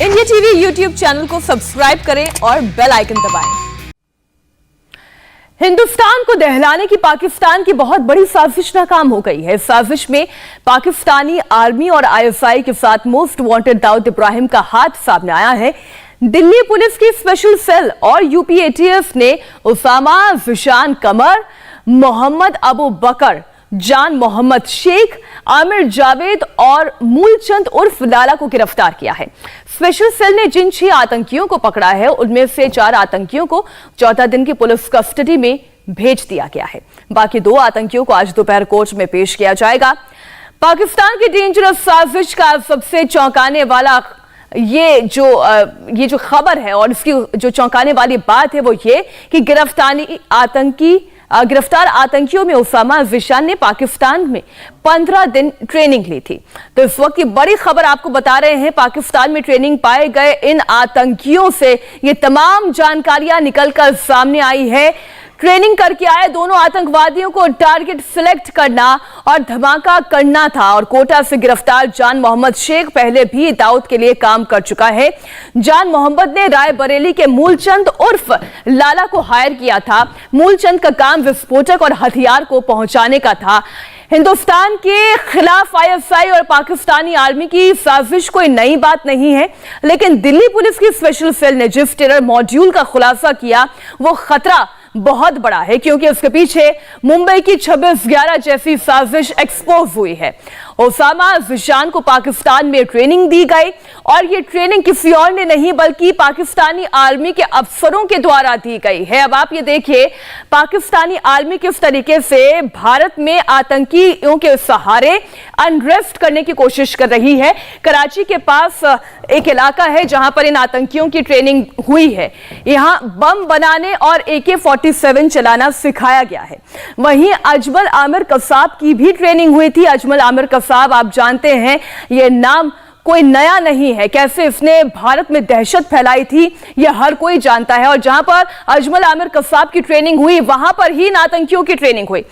India TV YouTube channel को subscribe करें और बेल आइकन दबाएं। हिंदुस्तान को दहलाने की पाकिस्तान की बहुत बड़ी साजिश नाकाम हो गई है। इस साजिश में पाकिस्तानी आर्मी और आईएसआई के साथ मोस्ट वांटेड दाऊद इब्राहिम का हाथ सामने आया है। दिल्ली पुलिस की स्पेशल सेल और यूपी एटीएफ ने उसामा, जिशान कमर, मोहम्मद अबू बकर, जान मोहम्मद शेख, आमिर जावेद और मूलचंद उर्फ लाला को गिरफ्तार किया है। स्पेशल सेल ने जिन 6 आतंकियों को पकड़ा है उनमें से 4 आतंकियों को 14 दिन की पुलिस कस्टडी में भेज दिया गया है। बाकी 2 आतंकियों को आज दोपहर कोर्ट में पेश किया जाएगा। पाकिस्तान की डेंजरस साजिश का सबसे चौंकाने वाला ये जो खबर है और इसकी जो चौंकाने वाली बात है वो ये कि गिरफ्तार आतंकियों में उसामा, जिशान ने पाकिस्तान में 15 दिन ट्रेनिंग ली थी। तो इस वक्त की बड़ी खबर आपको बता रहे हैं, पाकिस्तान में ट्रेनिंग पाए गए इन आतंकियों से ये तमाम जानकारियां निकलकर सामने आई है। ट्रेनिंग करके आए दोनों आतंकवादियों को टारगेट सिलेक्ट करना और धमाका करना था। और कोटा से गिरफ्तार जान मोहम्मद शेख पहले भी दाऊद के लिए काम कर चुका है। जान मोहम्मद ने रायबरेली के मूलचंद उर्फ लाला को हायर किया था। मूलचंद का काम विस्फोटक और हथियार को पहुंचाने का था। हिंदुस्तान के खिलाफ आईएसआई और पाकिस्तानी आर्मी की साजिश कोई नई बात नहीं है, लेकिन दिल्ली पुलिस की स्पेशल सेल ने जिस टेरर मॉड्यूल का खुलासा किया वो खतरा बहुत बड़ा है, क्योंकि उसके पीछे मुंबई की 26/11 जैसी साजिश एक्सपोज हुई है। उसामा, जिशान को पाकिस्तान में ट्रेनिंग दी गई और ये ट्रेनिंग किसी और ने नहीं बल्कि पाकिस्तानी आर्मी के अफसरों के द्वारा दी गई है। अब आप ये देखिए पाकिस्तानी आर्मी किस तरीके से भारत में आतंकियों के सहारे अनरेस्ट करने की कोशिश कर रही है। कराची के पास एक इलाका है जहां पर इन आतंकियों की ट्रेनिंग हुई है। यहां बम बनाने और AK-47 चलाना सिखाया गया है। वहीं अजमल आमिर कसाब की भी ट्रेनिंग हुई थी। अजमल आमिर कसाब आप जानते हैं ये नाम कोई नया नहीं है, कैसे इसने भारत में दहशत फैलाई थी यह हर कोई जानता है। और जहां पर अजमल आमिर कसाब की ट्रेनिंग हुई वहां पर ही इन आतंकियों की ट्रेनिंग हुई।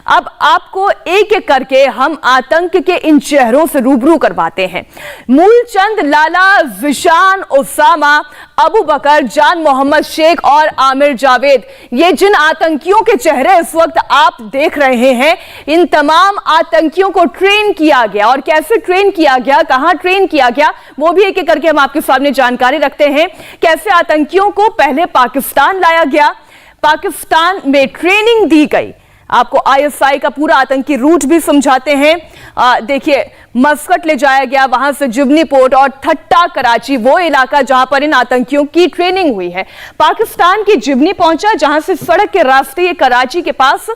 अब आपको एक एक करके हम आतंक के इन चेहरों से रूबरू करवाते हैं। मूलचंद, लाला, जिशान, उसामा, अबू बकर, जान मोहम्मद शेख और आमिर जावेद, ये जिन आतंकियों के चेहरे इस वक्त आप देख रहे हैं, इन तमाम आतंकियों को ट्रेन किया गया। और कैसे ट्रेन किया गया, कहां ट्रेन किया गया, वो भी एक एक करके हम आपके सामने जानकारी रखते हैं। कैसे आतंकियों को पहले पाकिस्तान लाया गया, पाकिस्तान में ट्रेनिंग दी गई। आपको आईएसआई का पूरा आतंकी रूट भी समझाते हैं। देखिए मस्कट ले जाया गया, वहां से जुबनी पोर्ट और ठट्टा कराची, वो इलाका जहां पर इन आतंकियों की ट्रेनिंग हुई है। पाकिस्तान की जुबनी पहुंचा जहां से सड़क के रास्ते ये कराची के पास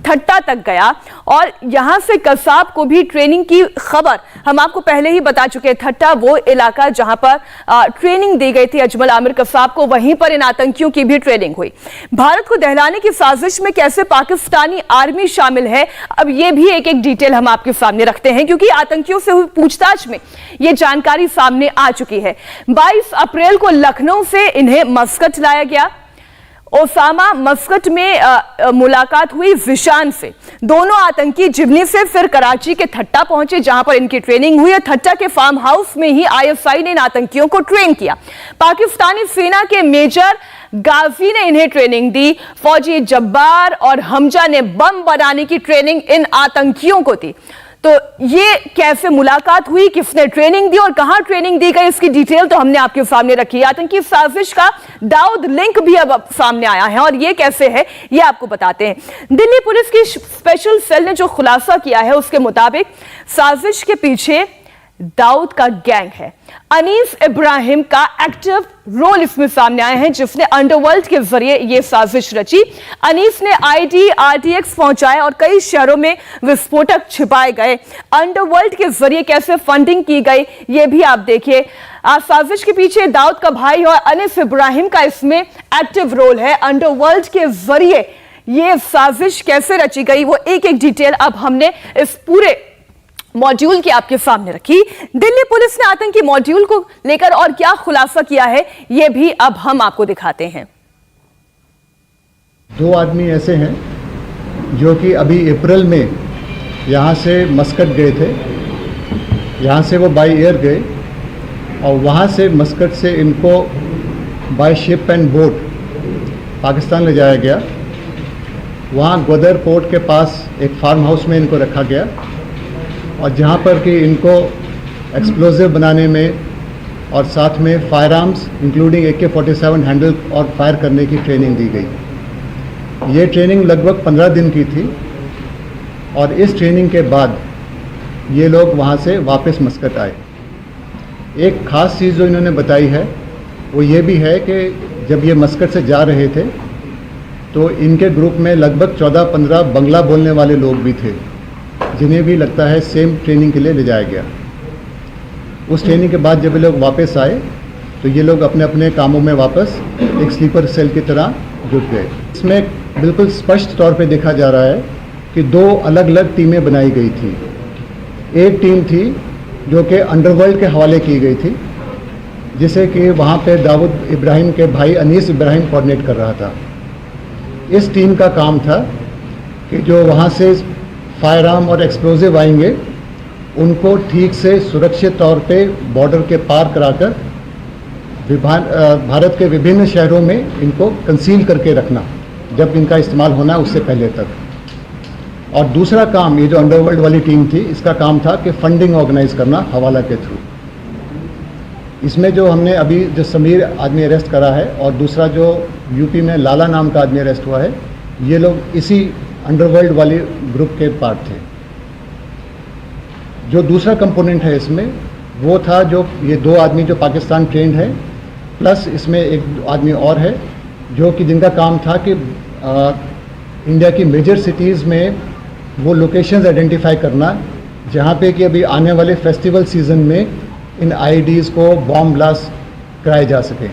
ठट्टा तक गया और यहां से कसाब को भी ट्रेनिंग की खबर हम आपको पहले ही बता चुके हैं। ठट्टा वो इलाका जहां पर ट्रेनिंग दी गई थी अजमल आमिर कसाब को, वहीं पर इन आतंकियों की भी ट्रेनिंग हुई। भारत को दहलाने की साजिश में कैसे पाकिस्तानी आर्मी शामिल है, अब ये भी एक एक डिटेल हम आपके सामने रखते हैं, क्योंकि आतंकियों से हुई पूछताछ में यह जानकारी सामने आ चुकी है। 22 अप्रैल को लखनऊ से इन्हें मस्कट लाया गया। ओसामा मस्कट में मुलाकात हुई जिशान से। दोनों आतंकी जिबनी से फिर कराची के ठट्टा पहुंचे जहां पर इनकी ट्रेनिंग हुई। ठट्टा के फार्म हाउस में ही आईएसआई ने इन आतंकियों को ट्रेन किया। पाकिस्तानी सेना के मेजर गाजी ने इन्हें ट्रेनिंग दी। फौजी जब्बार और हमजा ने बम बनाने की ट्रेनिंग इन आतंकियों को दी। तो ये कैसे मुलाकात हुई, किसने ट्रेनिंग दी और कहां ट्रेनिंग दी गई, इसकी डिटेल तो हमने आपके सामने रखी है। आतंकी साजिश का दाऊद लिंक भी अब सामने आया है और ये कैसे है ये आपको बताते हैं। दिल्ली पुलिस की स्पेशल सेल ने जो खुलासा किया है उसके मुताबिक साजिश के पीछे दाऊद का गैंग है। अनीस इब्राहिम का एक्टिव रोल इसमें सामने आया है, जिसने अंडरवर्ल्ड के जरिए यह साजिश रची। अनीस ने आईडी, आरटीएक्स पहुंचाए और कई शहरों में विस्फोटक छिपाए गए। अंडरवर्ल्ड के जरिए कैसे फंडिंग की गई ये भी आप देखिए। साजिश के पीछे दाऊद का भाई और अनीस इब्राहिम का इसमें एक्टिव रोल है। अंडरवर्ल्ड के जरिए यह साजिश कैसे रची गई वो एक एक डिटेल अब हमने इस पूरे मॉड्यूल की आपके सामने रखी। दिल्ली पुलिस ने आतंकी मॉड्यूल को लेकर और क्या खुलासा किया है यह भी अब हम आपको दिखाते हैं। 2 आदमी ऐसे हैं जो कि अभी अप्रैल में यहाँ से मस्कट गए थे। यहाँ से वो बाई एयर गए और वहाँ से मस्कट से इनको by ship and boat Pakistan ले जाया गया। वहाँ ग्वादर पोर्ट के पास एक फार्म हाउस में इनको रखा गया और जहाँ पर कि इनको एक्सप्लोजिव बनाने में और साथ में fire arms including AK-47 handle और फायर करने की ट्रेनिंग दी गई। ये ट्रेनिंग लगभग 15 दिन की थी और इस ट्रेनिंग के बाद ये लोग वहाँ से वापस मस्कट आए। एक ख़ास चीज़ जो इन्होंने बताई है वो ये भी है कि जब ये मस्कट से जा रहे थे तो इनके ग्रुप में लगभग 14-15 बंगला बोलने वाले लोग भी थे, जिन्हें भी लगता है सेम ट्रेनिंग के लिए ले जाया गया। उस ट्रेनिंग के बाद जब ये लोग वापस आए तो ये लोग अपने अपने कामों में वापस एक स्लीपर सेल की तरह जुट गए। इसमें बिल्कुल स्पष्ट तौर पे देखा जा रहा है कि 2 अलग अलग टीमें बनाई गई थी। एक टीम थी जो कि अंडरवर्ल्ड के हवाले की गई थी, जिसे कि वहाँ पे दाऊद इब्राहिम के भाई अनीस इब्राहिम कोऑर्डिनेट कर रहा था। इस टीम का काम था कि जो वहाँ से फायर आर्म और एक्सप्लोजिव आएंगे उनको ठीक से सुरक्षित तौर पे बॉर्डर के पार कराकर भारत के विभिन्न शहरों में इनको कंसील करके रखना, जब इनका इस्तेमाल होना है उससे पहले तक। और दूसरा काम, ये जो अंडरवर्ल्ड वाली टीम थी, इसका काम था कि फंडिंग ऑर्गेनाइज करना हवाला के थ्रू। इसमें जो हमने अभी जो समीर आदमी अरेस्ट करा है और दूसरा जो यूपी में लाला नाम का आदमी अरेस्ट हुआ है, ये लोग इसी अंडरवर्ल्ड वाली ग्रुप के पार्ट थे। जो दूसरा कंपोनेंट है इसमें वो था जो ये 2 आदमी जो पाकिस्तान ट्रेंड है, प्लस इसमें एक आदमी और है जो कि जिनका काम था कि इंडिया की मेजर सिटीज़ में वो लोकेशंस आइडेंटिफाई करना जहाँ पे कि अभी आने वाले फेस्टिवल सीज़न में इन आईडीज़ को बॉम्ब ब्लास्ट कराए जा सकें।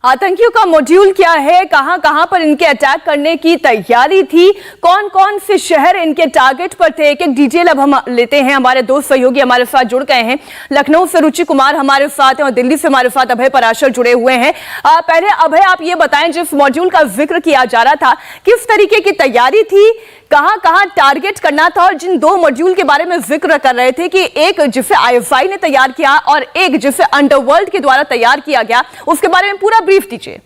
आतंकियों का मॉड्यूल क्या है, कहां कहां पर इनके अटैक करने की तैयारी थी, कौन कौन से शहर इनके टारगेट पर थे, एक एक डिटेल अब हम लेते हैं। हमारे 2 सहयोगी हमारे साथ जुड़ गए हैं। लखनऊ से रुचि कुमार हमारे साथ हैं और दिल्ली से हमारे साथ अभय पराशर जुड़े हुए हैं। पहले अभय, आप ये बताएं, जिस मॉड्यूल का जिक्र किया जा रहा था, किस तरीके की तैयारी थी, कहां कहां टारगेट करना था, और जिन 2 मॉड्यूल के बारे में जिक्र कर रहे थे कि एक जिसे ISI ने तैयार किया और एक जिसे अंडरवर्ल्ड के द्वारा तैयार किया गया, उसके बारे में पूरा ब्रीफ दीजिए।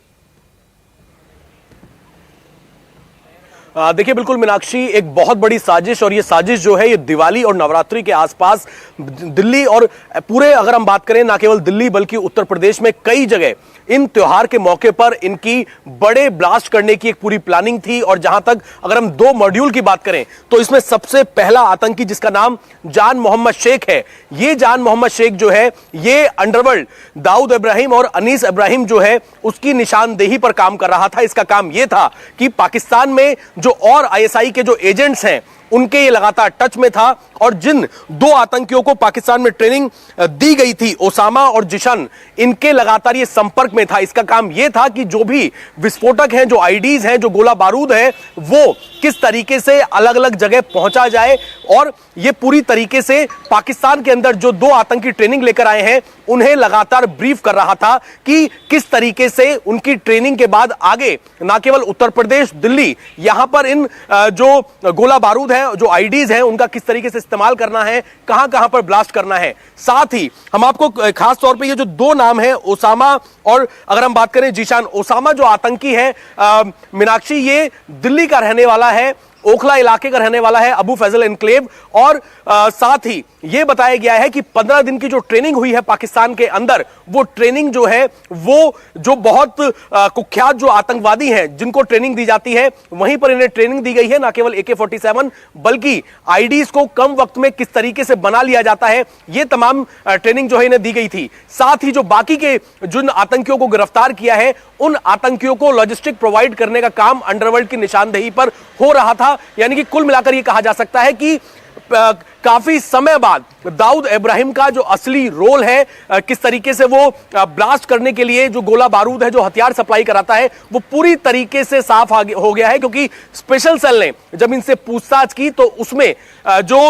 देखिए बिल्कुल मीनाक्षी, एक बहुत बड़ी साजिश, और ये साजिश जो है ये दिवाली और नवरात्रि के आसपास दिल्ली और पूरे, अगर हम बात करें ना केवल दिल्ली बल्कि उत्तर प्रदेश में कई जगह इन त्योहार के मौके पर इनकी बड़े ब्लास्ट करने की एक पूरी प्लानिंग थी। और जहां तक अगर हम 2 मॉड्यूल की बात करें तो इसमें सबसे पहला आतंकी जिसका नाम जान मोहम्मद शेख है, ये जान मोहम्मद शेख जो है ये अंडरवर्ल्ड दाऊद इब्राहिम और अनीस इब्राहिम जो है उसकी निशानदेही पर काम कर रहा था। इसका काम यह था कि पाकिस्तान में जो और ISI के जो एजेंट्स हैं उनके ये लगातार टच में था, और जिन 2 आतंकियों को पाकिस्तान में ट्रेनिंग दी गई थी, ओसामा और जिशन, इनके लगातार ये संपर्क में था। इसका काम ये था कि जो भी विस्फोटक हैं, जो आईडीज हैं, जो गोला बारूद है, वो किस तरीके से अलग अलग जगह पहुंचा जाए। और ये पूरी तरीके से पाकिस्तान के अंदर जो 2 आतंकी ट्रेनिंग लेकर आए हैं उन्हें लगातार ब्रीफ कर रहा था कि किस तरीके से उनकी ट्रेनिंग के बाद आगे ना केवल उत्तर प्रदेश, दिल्ली, यहां पर इन जो गोला बारूद है, जो आईडीज हैं, उनका किस तरीके से इस्तेमाल करना है, कहां कहां पर ब्लास्ट करना है। साथ ही हम आपको खास तौर पे ये जो 2 नाम है, ओसामा और अगर हम बात करें जीशान, ओसामा जो आतंकी है मीनाक्षी, ये दिल्ली का रहने वाला है, ओखला इलाके का रहने वाला है, अबू फैजल एनक्लेव। और साथ ही यह बताया गया है कि 15 दिन की जो ट्रेनिंग हुई है पाकिस्तान के अंदर, वो ट्रेनिंग जो है वो जो बहुत कुख्यात जो आतंकवादी हैं जिनको ट्रेनिंग दी जाती है, वहीं पर इन्हें ट्रेनिंग दी गई है। ना केवल AK-47 बल्कि आईडीज को कम वक्त में किस तरीके से बना लिया जाता है, ये तमाम ट्रेनिंग जो है इन्हें दी गई थी। साथ ही जो बाकी के जिन आतंकियों को गिरफ्तार किया है, उन आतंकियों को लॉजिस्टिक प्रोवाइड करने का काम अंडरवर्ल्ड की निशानदेही पर हो रहा था। यानी कि कुल मिलाकर यह कहा जा सकता है कि काफी समय बाद दाऊद इब्राहिम का जो असली रोल है, किस तरीके से वो ब्लास्ट करने के लिए जो गोला बारूद है, जो हथियार सप्लाई कराता है, वो पूरी तरीके से साफ हो गया है। क्योंकि स्पेशल सेल ने जब इनसे पूछताछ की तो उसमें जो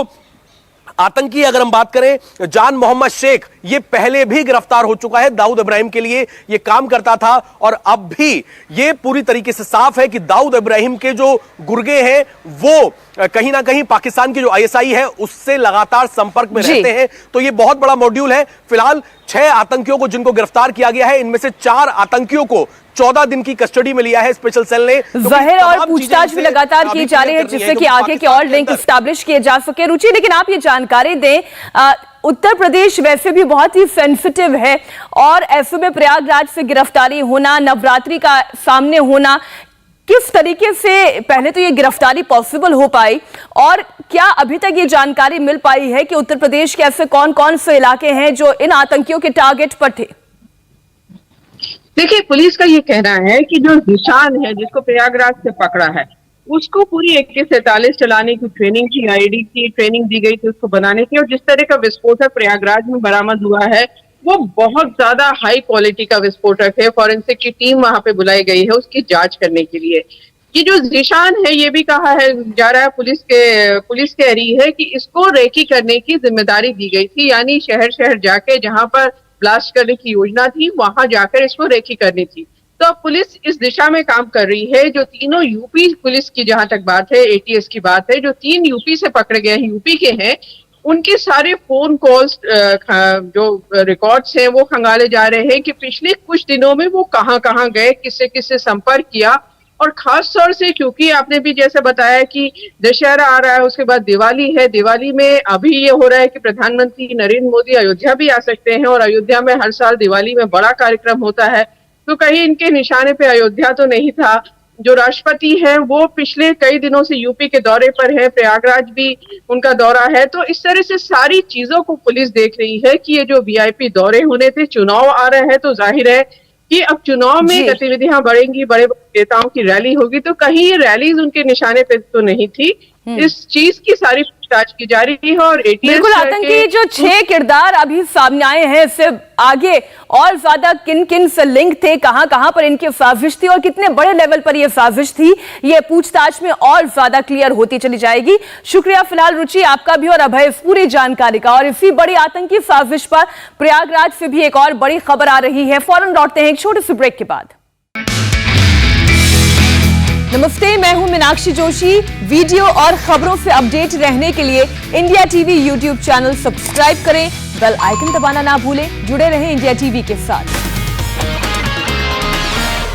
आतंकी अगर हम बात करें जान मोहम्मद शेख, ये पहले भी गिरफ्तार हो चुका है, दाऊद इब्राहिम के लिए ये काम करता था और अब भी ये पूरी तरीके से साफ है कि दाऊद इब्राहिम के जो गुर्गे हैं वो कहीं ना कहीं पाकिस्तान की जो आईएसआई है उससे लगातार संपर्क में रहते हैं। तो ये बहुत बड़ा मॉड्यूल है। फिलहाल 6 आतंकियों को जिनको गिरफ्तार किया गया है, इनमें से 4 आतंकियों को 14 दिन की कस्टडी में लिया है स्पेशल सेल ने। ज़ाहिर और पूछताछ भी लगातार की जा रही है जिससे कि आगे के और लिंक एस्टैब्लिश किए जा सके। रुचि, लेकिन आप ये जानकारी दें, उत्तर प्रदेश वैसे भी बहुत ही सेंसिटिव है और ऐसे में प्रयागराज से गिरफ्तारी होना, नवरात्रि का सामने होना, किस तरीके से पहले तो ये गिरफ्तारी पॉसिबल हो पाई और क्या अभी तक ये जानकारी मिल पाई है कि उत्तर प्रदेश के ऐसे कौन कौन से इलाके हैं जो इन आतंकियों के टारगेट पर थे? देखिए, पुलिस का ये कहना है कि जो निशान है जिसको प्रयागराज से पकड़ा है उसको पूरी AK-47 चलाने की ट्रेनिंग की, IED की ट्रेनिंग दी गई थी उसको बनाने की, और जिस तरह का विस्फोटक प्रयागराज में बरामद हुआ है वो बहुत ज्यादा हाई क्वालिटी का विस्फोटक है। फॉरेंसिक की टीम वहां पे बुलाई गई है उसकी जांच करने के लिए। ये जो निशान है ये भी कहा है जा रहा है, पुलिस कह रही है कि इसको रेकी करने की जिम्मेदारी दी गई थी, यानी शहर शहर जाके जहां पर ब्लास्ट करने की योजना थी वहां जाकर इसको रेकी करनी थी। तो अब पुलिस इस दिशा में काम कर रही है। जो तीनों यूपी पुलिस की जहां तक बात है, ATS की बात है, जो 3 यूपी से पकड़े गए हैं, यूपी के हैं, उनके सारे फोन कॉल्स जो रिकॉर्ड्स हैं वो खंगाले जा रहे हैं कि पिछले कुछ दिनों में वो कहां कहां गए, किससे किससे संपर्क किया। और खास तौर से क्योंकि आपने भी जैसे बताया कि दशहरा आ रहा है, उसके बाद दिवाली है, दिवाली में अभी ये हो रहा है कि प्रधानमंत्री नरेंद्र मोदी अयोध्या भी आ सकते हैं और अयोध्या में हर साल दिवाली में बड़ा कार्यक्रम होता है, तो कहीं इनके निशाने पे अयोध्या तो नहीं था। जो राष्ट्रपति है वो पिछले कई दिनों से यूपी के दौरे पर है, प्रयागराज भी उनका दौरा है, तो इस तरह से सारी चीजों को पुलिस देख रही है कि ये जो VIP दौरे होने थे, चुनाव आ रहे हैं, तो जाहिर है कि अब चुनाव में गतिविधियां बढ़ेंगी, बड़े बड़े नेताओं की रैली होगी, तो कहीं ये रैलीज उनके निशाने पे तो नहीं थी। इस चीज की सारी पूछताछ की जा रही है। और बिल्कुल, आतंकी जो 6 किरदार अभी सामने आए हैं, इससे आगे और ज्यादा किन किन से लिंक थे, कहां कहां पर इनकी साजिश थी और कितने बड़े लेवल पर यह साजिश थी, ये पूछताछ में और ज्यादा क्लियर होती चली जाएगी। शुक्रिया फिलहाल रुचि आपका भी और अभय इस पूरी जानकारी का। और इसी बड़ी आतंकी साजिश पर प्रयागराज से भी एक और बड़ी खबर आ रही है। फौरन लौटते हैं एक छोटे से ब्रेक के बाद। नमस्ते, मैं हूं मीनाक्षी जोशी। वीडियो और खबरों से अपडेट रहने के लिए India TV YouTube channel subscribe करें, बेल आइकन दबाना ना भूलें। जुड़े रहें इंडिया टीवी के साथ।